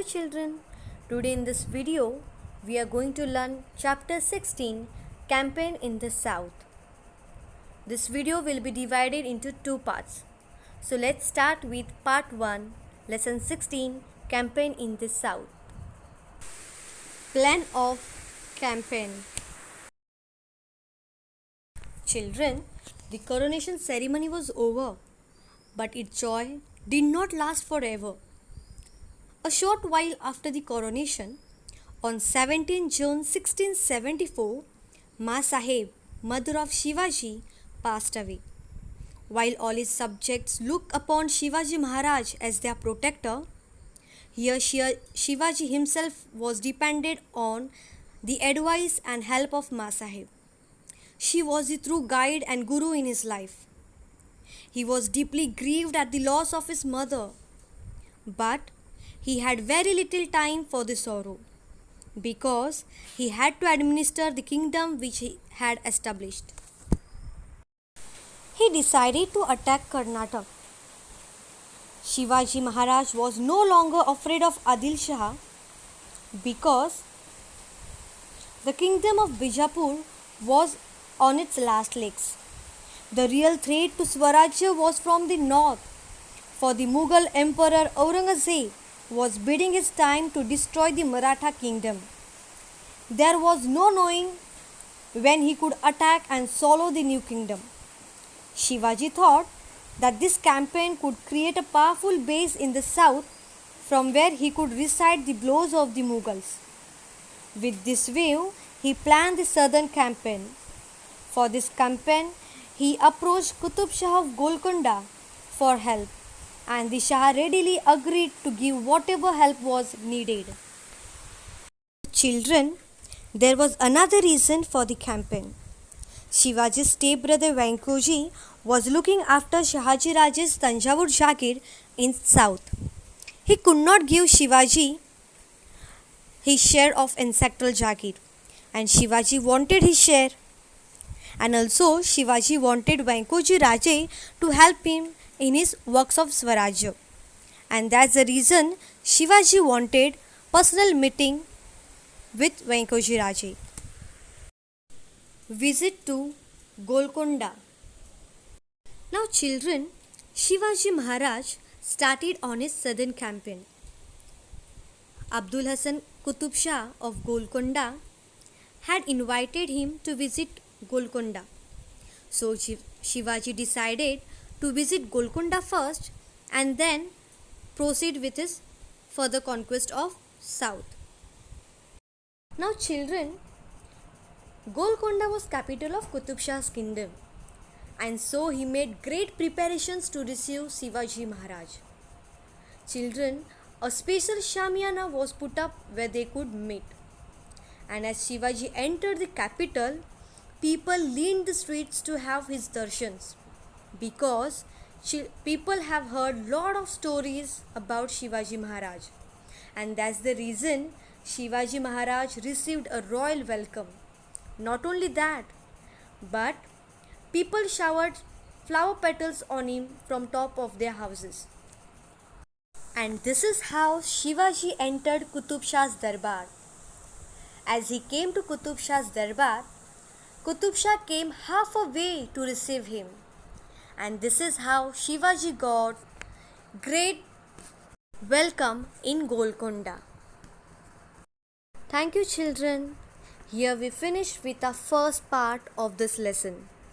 children, today in this video we are going to learn chapter 16 Campaign in the South. This video will be divided into two parts. So let's start with part 1, lesson 16 Campaign in the South. Plan of campaign. Children, the coronation ceremony was over, but its joy did not last forever. A short while after the coronation, on 17 June 1674, Ma Sahib, mother of Shivaji, passed away. While all his subjects looked upon Shivaji Maharaj as their protector, here Shivaji himself was dependent on the advice and help of Ma Sahib. She was the true guide and guru in his life. He was deeply grieved at the loss of his mother, but he had very little time for the sorrow, because he had to administer the kingdom which he had established. He decided to attack Karnataka. Shivaji Maharaj was no longer afraid of Adil Shah, because the kingdom of Bijapur was on its last legs. The real threat to Swarajya was from the north, for the Mughal Emperor Aurangzeb was biding his time to destroy the Maratha kingdom. There was no knowing when he could attack and swallow the new kingdom. Shivaji thought that this campaign could create a powerful base in the south from where he could recite the blows of the Mughals. With this view, he planned the southern campaign. For this campaign, he approached Qutub Shah of Golconda for help, and the Shah readily agreed to give whatever help was needed. Children, there was another reason for the campaign. Shivaji's stepbrother Venkoji was looking after Shahaji Raje's Tanjavur Jagir in south. He could not give Shivaji his share of ancestral Jagir, and Shivaji wanted his share. And also Shivaji wanted Venkoji Raje to help him in his works of Swarajya. And that's the reason Shivaji wanted personal meeting with Venkoji Raje. Visit to Golconda. Now children, Shivaji Maharaj started on his southern campaign. Abdul Hasan Qutub Shah of Golconda had invited him to visit Golconda. So Shivaji decided to visit Golconda first and then proceed with his further conquest of south. Now children, Golconda was capital of Qutub Shah's kingdom, and so he made great preparations to receive Shivaji Maharaj. Children, a special Shamiana was put up where they could meet. And as Shivaji entered the capital, people lined the streets to have his darshans, because people have heard lot of stories about Shivaji Maharaj, and that's the reason Shivaji Maharaj received a royal welcome. Not only that, but people showered flower petals on him from top of their houses. And this is how Shivaji entered Qutub Shah's Darbar. As he came to Qutub Shah's Darbar, Qutub Shah came half a way to receive him. And this is how Shivaji got great welcome in Golconda. Thank you children. Here we finished with our first part of this lesson.